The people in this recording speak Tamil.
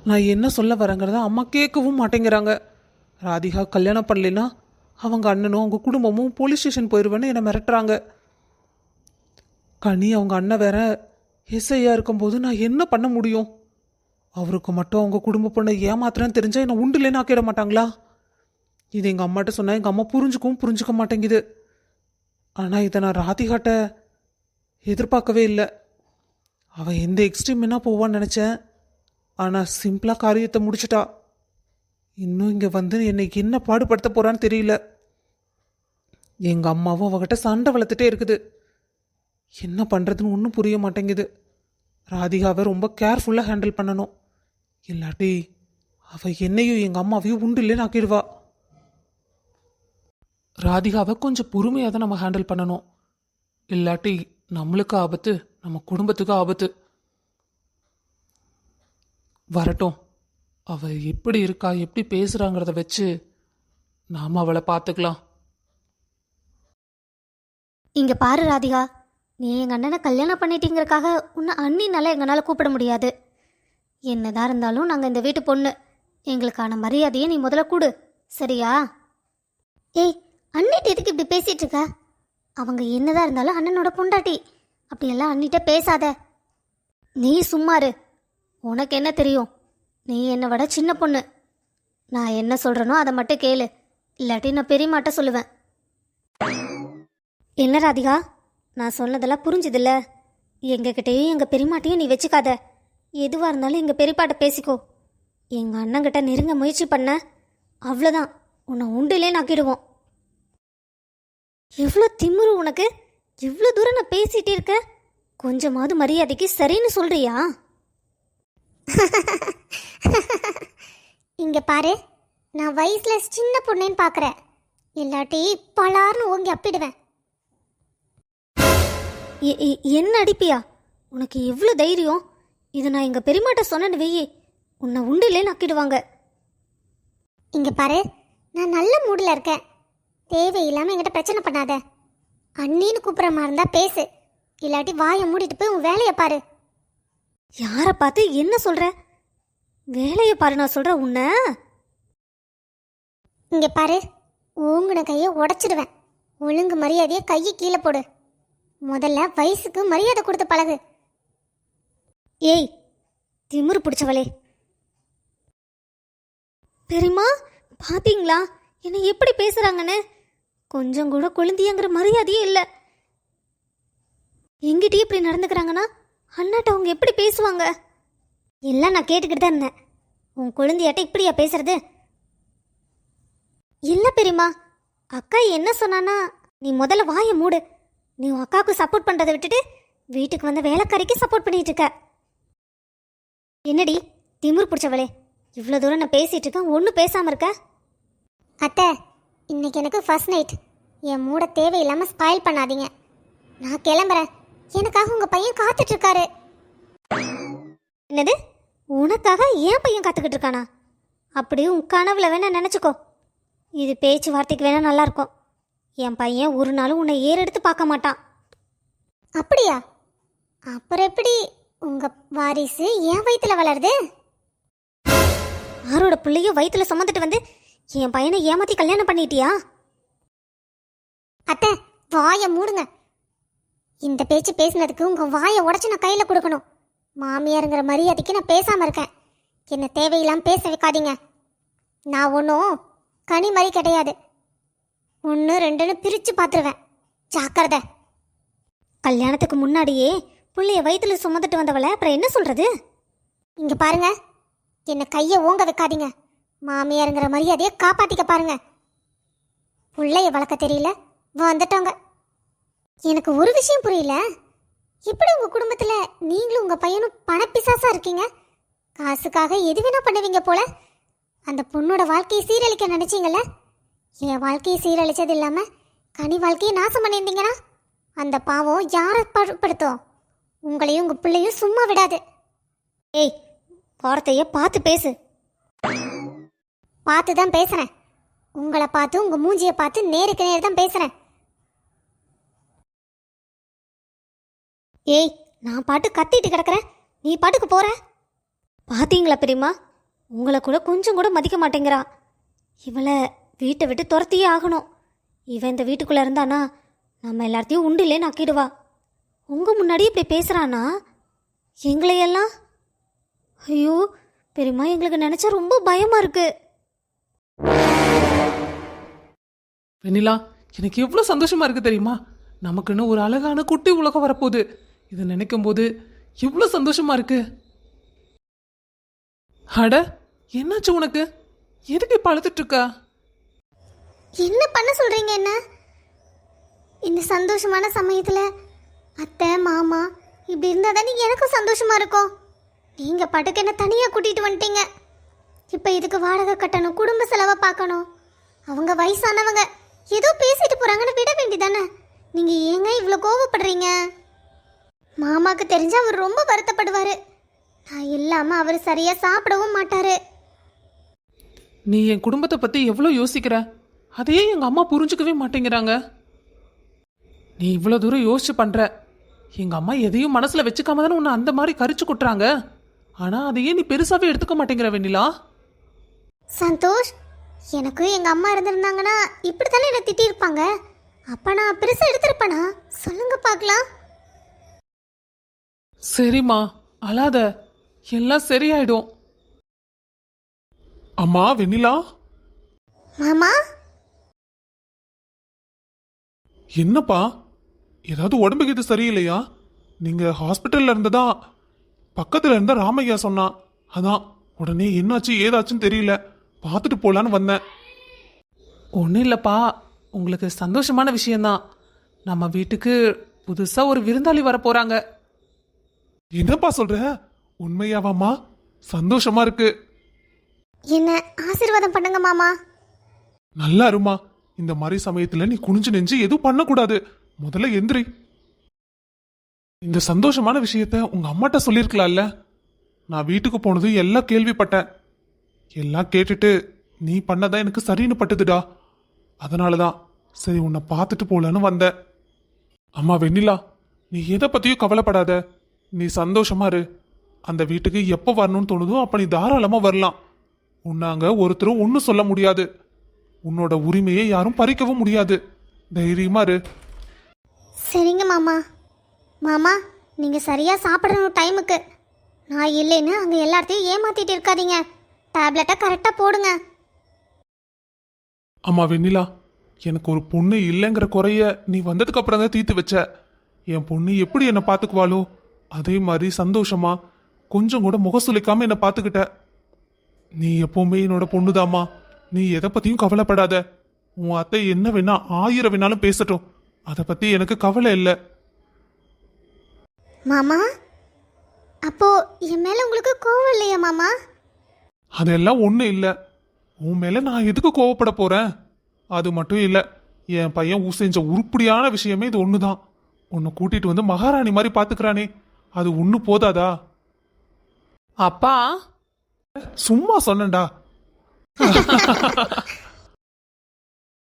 நான் என்ன சொல்ல வரேங்கிறத அம்மா கேட்கவும் மாட்டேங்கிறாங்க. ராதிகா கல்யாணம் பண்ணலைன்னா அவங்க அண்ணனும் அவங்க குடும்பமும் போலீஸ் ஸ்டேஷன் போயிடுவேன்னு என்னை மிரட்டுறாங்க. கனி அவங்க அண்ணன் வேற எஸ்ஐயா இருக்கும்போது நான் என்ன பண்ண முடியும்? அவருக்கு மட்டும் அவங்க குடும்ப பொண்ணை ஏமாத்துறேன்னு தெரிஞ்சா என்னை உண்டுலேன்னு ஆக்கிட மாட்டாங்களா? இது எங்கள் அம்மாட்ட சொன்னால் எங்கள் அம்மா புரிஞ்சுக்க மாட்டேங்குது. ஆனால் இதை நான் ராதிகாட்ட எதிர்பார்க்கவே இல்லை. அவள் எந்த எக்ஸ்ட்ரீம் என்ன போவான்னு நினச்சேன். ஆனால் சிம்பிளாக காரியத்தை முடிச்சிட்டா. இன்னும் இங்கே வந்து என்னை என்ன பாடுபடுத்த போகிறான்னு தெரியல. எங்கள் அம்மாவும் அவகிட்ட சண்டை வளர்த்துட்டே இருக்குது. என்ன பண்ணுறதுன்னு ஒன்றும் புரிய மாட்டேங்குது. ராதிகாவை ரொம்ப கேர்ஃபுல்லாக ஹேண்டில் பண்ணணும். இல்லாட்டி அவள் என்னையும் எங்கள் அம்மாவையும் உண்டு இல்லைன்னு ஆக்கிடுவா. ராதிகாவை கொஞ்சம் பொறுமையாக தான் நம்ம ஹேண்டில் பண்ணணும். இல்லாட்டி நம்மளுக்கு ஆபத்து, நம்ம குடும்பத்துக்கு ஆபத்து. வரட்டும், அவள் எப்படி இருக்கா எப்படி பேசுகிறாங்கிறத வச்சு நாம் அவளை பார்த்துக்கலாம். இங்கே பாரு ராதிகா, நீ எங்கள் அண்ணனை கல்யாணம் பண்ணிட்டீங்கிறக்காக உன்னை அண்ணினால எங்களால் கூப்பிட முடியாது. என்னதான் இருந்தாலும் நாங்கள் இந்த வீட்டு பொண்ணு. எங்களுக்கான மரியாதையை நீ முதல்ல கொடு, சரியா? ஏய், அண்ணிட்ட எதுக்கு இப்படி பேசிகிட்டு இருக்க? அவங்க என்னதான் இருந்தாலும் அண்ணனோட பொண்டாட்டி. அப்படியெல்லாம் அண்ணிட்ட பேசாத. நீ சும்மாரு. உனக்கு என்ன தெரியும்? நீ என்னை விட சின்ன பொண்ணு. நான் என்ன சொல்கிறேனோ அதை மட்டும் கேளு, இல்லாட்டி நான் பெரியமாட்ட சொல்லுவேன். என்ன ராதிகா, நான் சொன்னதெல்லாம் புரிஞ்சுதில்ல? எங்ககிட்டையும் எங்கள் பெரியமாட்டையும் நீ வச்சுக்காத. எதுவாக இருந்தாலும் எங்கள் பெரியப்பாட்ட பேசிக்கோ. எங்கள் அண்ணங்கிட்ட நெருங்க முயற்சி பண்ண, அவ்வளோதான், உன்னை உண்டிலே நாக்கிடுவோம். எவ்வளோ திமிரு உனக்கு! இவ்வளோ தூரம் நான் பேசிகிட்டே இருக்க, கொஞ்சமாவது மரியாதைக்கு சரின்னு சொல்கிறியா? இங்கே பாரு, நான் வயசில் சின்ன பொண்ணேன்னு பார்க்குறேன். இல்லாட்டி பலார்னு ஓங்கி அப்பிடுவேன். என்ன அடிப்பியா? உனக்கு எவ்வளோ தைரியம்? இதை நான் எங்கள் பெரியமாட்ட சொன்னேன்னு வெயி, உன்னை உண்டிலே நக்கிடுவாங்க. இங்கே பாரு, நான் நல்ல மூடில் இருக்கேன். தேவையில்லாமல் என்கிட்ட பிரச்சனை பண்ணாத. அண்ணின்னு கூப்பிட்ற மாதிரி இருந்தா பேசு, இல்லாட்டி வாயை மூடிட்டு போய் உன் வேலையை பாரு. யாரை பார்த்து என்ன சொல்கிற? வேலையை பாரு நான் சொல்கிறேன் உன்னை. இங்கே பாரு, ஓங்குன கையை உடச்சிடுவேன். ஒழுங்கு மரியாதையை கையை கீழே போடு. முதல்ல வயசுக்கு மரியாதை கொடுத்து பழகு. ஏய், திமிரு பிடிச்சவளே! பெரியம்மா, பாத்தீங்களா என்னை எப்படி பேசுறாங்கன்னு? கொஞ்சம் கூட குழந்தைங்கிற மரியாதையே இல்லை. எங்கிட்டயே இப்படி நடந்துக்கிறாங்கன்னா அண்ணாட்ட அவங்க எப்படி பேசுவாங்க? எல்லாம் நான் கேட்டுக்கிட்டு தான் இருந்தேன். உன் குழந்தையாட்ட இப்படியா பேசுறது? இல்லை பெரியம்மா, அக்கா என்ன சொன்னானா, நீ முதல்ல வாயை மூடு. நீ உன் அக்காவுக்கு சப்போர்ட் பண்ணுறதை விட்டுட்டு வீட்டுக்கு வந்த வேலைக்காரிக்கு சப்போர்ட் பண்ணிட்டு இருக்க. என்னடி திமிர் பிடிச்சவளே, இவ்வளோ தூரம் நான் பேசிகிட்டு இருக்கேன், ஒன்றும் பேசாமல் இருக்க? அத்தை, இன்னைக்கு எனக்கு ஃபர்ஸ்ட் நைட். என் மூட தேவையில்லாமல் ஸ்பாயில் பண்ணாதீங்க. நான் கிளம்புறேன். எனக்காக உங்கள் பையன் காத்துட்ருக்காரு. என்னது? உனக்காக ஏன் பையன் காத்துக்கிட்டு இருக்கானா? அப்படி உன் கனவுல வேணா நினச்சிக்கோ. இது பேச்சுவார்த்தைக்கு வேணா நல்லாயிருக்கும். என் பையன் ஒரு நாளும் உன்னை ஏறெடுத்து பார்க்க மாட்டான். அப்படியா? அப்புறம் எப்படி உங்கள் வாரிசு என் வயிற்றுல வளருது? யாரோட பிள்ளையும் வயிற்றுல சுமந்துட்டு வந்து என் பையனை ஏமாற்றி கல்யாணம் பண்ணிட்டியா? அத்தை, வாயை மூடுங்க. இந்த பேச்சு பேசினதுக்கு உங்கள் வாயை உடச்சி நான் கையில் கொடுக்கணும். மாமியாருங்கிற மரியாதைக்கு நான் பேசாமல் இருக்கேன். என்ன தேவையில்லாமல் பேச வைக்காதீங்க. நான் ஒன்றும் கனி மாதிரி கிடையாது. 1 2ன்னு பிரித்து பார்த்துருவேன். ஜாக்கிரதை. கல்யாணத்துக்கு முன்னாடியே பிள்ளைய வயிற்றுல சுமந்துட்டு வந்தவளை அப்புறம் என்ன சொல்கிறது? இங்கே பாருங்க, என்னை கையை ஓங்க வைக்காதீங்க. மாமியாருங்கிற மரியாதையை காப்பாற்றிக்க பாருங்க. பிள்ளைய வளர்க்க தெரியல, வந்துட்டோங்க. எனக்கு ஒரு விஷயம் புரியல. எப்படி உங்கள் குடும்பத்தில் நீங்களும் உங்கள் பையனும் பணப்பிசாசாக இருக்கீங்க? காசுக்காக எது வேணா பண்ணுவீங்க போல. அந்த பொண்ணோட வாழ்க்கையை சீரழிக்க நினச்சிங்கல்ல? என் வாழ்க்கையை சீரழிச்சது இல்லாமல் கனி வாழ்க்கையை நாசம் பண்ணியிருந்தீங்கன்னா அந்த பாவம் யாரை படுத்தும்? உங்களையும் உங்கள் பிள்ளையும் சும்மா விடாது. ஏய், வார்த்தையை பார்த்து பேசு. பார்த்து தான் பேசுகிறேன். உங்களை பார்த்து உங்கள் மூஞ்சியை பார்த்து நேருக்கு நேர் தான் பேசுகிறேன். ஏய், நான் பாட்டு கத்திட்டு கிடக்கிறேன், நீ பாட்டுக்கு போற. பாத்தீங்களா பெரியம்மா, உங்களை கூட கொஞ்சம் கூட மதிக்க மாட்டேங்கிறா. இவளை வீட்டை விட்டு துரத்தியே ஆகணும். இவன் இந்த வீட்டுக்குள்ளே இருந்தானா நம்ம எல்லாத்தையும் உண்டிலேன்னு ஆக்கிடுவா. உங்கள் முன்னாடி இப்படி பேசுகிறானா எங்களையெல்லாம்? ஐயோ பெரியம்மா, எங்களுக்கு நினச்சா ரொம்ப பயமாக இருக்கு. வெண்ணிலா, எனக்கு எவ்வளோ சந்தோஷமா இருக்கு தெரியுமா? நமக்குன்னு ஒரு அழகான குட்டி உலகம் வரப்போகுது. இதை நினைக்கும் போது எவ்வளோ சந்தோஷமா இருக்கு. அட, என்னாச்சு உனக்கு? எதுக்கு இப்ப அழுதுட்டு இருக்கா? என்ன பண்ண சொல்றீங்க? என்ன இந்த சந்தோஷமான சமயத்துல அத்தை மாமா இப்படி இருந்தா தானே எனக்கும் சந்தோஷமா இருக்கும். நீங்க பாட்டுக்கு என்ன தனியா கூட்டிட்டு வந்துட்டீங்க. இப்ப இதுக்கு வாடகை கட்டணும், குடும்ப செலவை பார்க்கணும். அவங்க வயசானவங்க ஏதோ பேசிட்டு போறாங்கன்னு விட வேண்டிதானே. நீங்க ஏங்க இவ்வளோ கோவப்படுறீங்க? மாமாக்கு தெரிஞ்சா அவர் ரொம்ப வருத்தப்படுவாரு. நான் இல்லாம அவர் சரியா சாப்பிடவும் மாட்டாரு. நீ என் குடும்பத்தை பத்தி எவ்வளோ யோசிக்கிற, அதையே எங்க அம்மா புரிஞ்சுக்கவே மாட்டேங்கிறாங்க. நீ இவ்வளோ தூரம் யோசிச்சு பண்ற. எங்க அம்மா எதையும் மனசுல வச்சுக்காம தானே உன்னை அந்த மாதிரி கரிச்சு கொட்டுறாங்க. ஆனா அதையே நீ பெருசாவே எடுத்துக்க மாட்டேங்கிற வெண்ணிலா. சந்தோஷ், எனக்கும் எங்க அம்மா இருந்திருந்தாங்கன்னா இப்படி தானே என்னை திட்டியிருப்பாங்க. அப்ப நான் பெருசா எடுத்திருப்பேனா? சொல்லுங்க பார்க்கலாம். சரிம்மா, அழாத, எல்லாம் சரியாயிடும். அம்மா வெண்ணிலா. மாமா, என்னப்பா, ஏதாவது உடம்புக்கு இது சரியில்லையா? நீங்க ஹாஸ்பிட்டல்ல இருந்ததா பக்கத்துல இருந்த ராமையா சொன்னான். அதான் உடனே என்னாச்சு ஏதாச்சுன்னு தெரியல, பார்த்துட்டு போலான்னு வந்தேன். ஒன்றும் இல்லைப்பா, உங்களுக்கு சந்தோஷமான விஷயம்தான். நம்ம வீட்டுக்கு புதுசா ஒரு விருந்தாளி வர போறாங்க. என்னப்பா சொல்ற? உண்மையாவாமா? சந்தோஷமா இருக்கு. என்ன ஆசீர்வாதம் பண்ணுங்க மாமா. நல்லா இருமா. இந்த மாதிரி சமயத்துல நீ குனிஞ்சு நெஞ்சு எதுவும் பண்ணக்கூடாது. முதல்ல எந்திரி. இந்த சந்தோஷமான விஷயத்த உங்க அம்மாட்ட சொல்லிருக்கலாம்ல. நான் வீட்டுக்கு போனது எல்லாம் கேள்விப்பட்டேன். எல்லாம் கேட்டுட்டு நீ பண்ணதான் எனக்கு சரின்னு பட்டுதுடா. அதனாலதான் சரி உன்னை பார்த்துட்டு போலன்னு வந்தேன். அம்மா வெண்ணிலா, நீ எதை பத்தியும் கவலைப்படாத. நீ சந்தோஷமா இரு. அந்த வீட்டுக்கு எப்போ வரணும்னு தோணுதோ அப்ப நீ தாராளமா வரலாம். உன்னாங்க ஒருத்தரும் ஒன்னும் சொல்ல முடியாது. உன்னோட உரிமையை யாரும் பறிக்கவும் முடியாது. தைரியமா இரு. சரிங்க மாமா. மாமா, நீங்க சரியா சாப்பிடணும் டைமுக்கு. நான் இல்லைன்னு அங்க எல்லாத்தையும் ஏமாத்திட்டு இருக்காதீங்க. டேப்லெட்டை கரெக்டா போடுங்க. அம்மா வெண்ணிலா, எனக்கு ஒரு பொண்ணு இல்லைங்கிற குறைய நீ வந்ததுக்கு அப்புறம் தான் தீர்த்து வச்ச. என் பொண்ணு எப்படி என்னை பார்த்துக்குவாளோ அதே மாதிரி சந்தோஷமா கொஞ்சம் கூட முகசுலிக்காம என்னை பார்த்துக்கிட்ட. நீ எப்பவுமே என்னோட பொண்ணுதாம்மா. நீ எதை பத்தியும் கவலைப்படாத. உன் அத்தை என்ன வேணா 1000 வேணாலும் பேசட்டும், அதை பத்தி எனக்கு கவலை இல்லை. மாமா, அப்போ என் மேல உங்களுக்கு கோவம் இல்லையா மாமா? அதெல்லாம் ஒன்றும் இல்லை. உன் மேல நான் எதுக்கு கோவப்பட போறேன்? அது மட்டும் இல்லை, என் பையன் செஞ்ச உருப்படியான விஷயமே இது ஒண்ணுதான். உன்னை கூட்டிட்டு வந்து மகாராணி மாதிரி பாத்துக்கிறானே, அது ஒண்ணு போதாதா? அப்பா, சும்மா சொன்னேன்டா.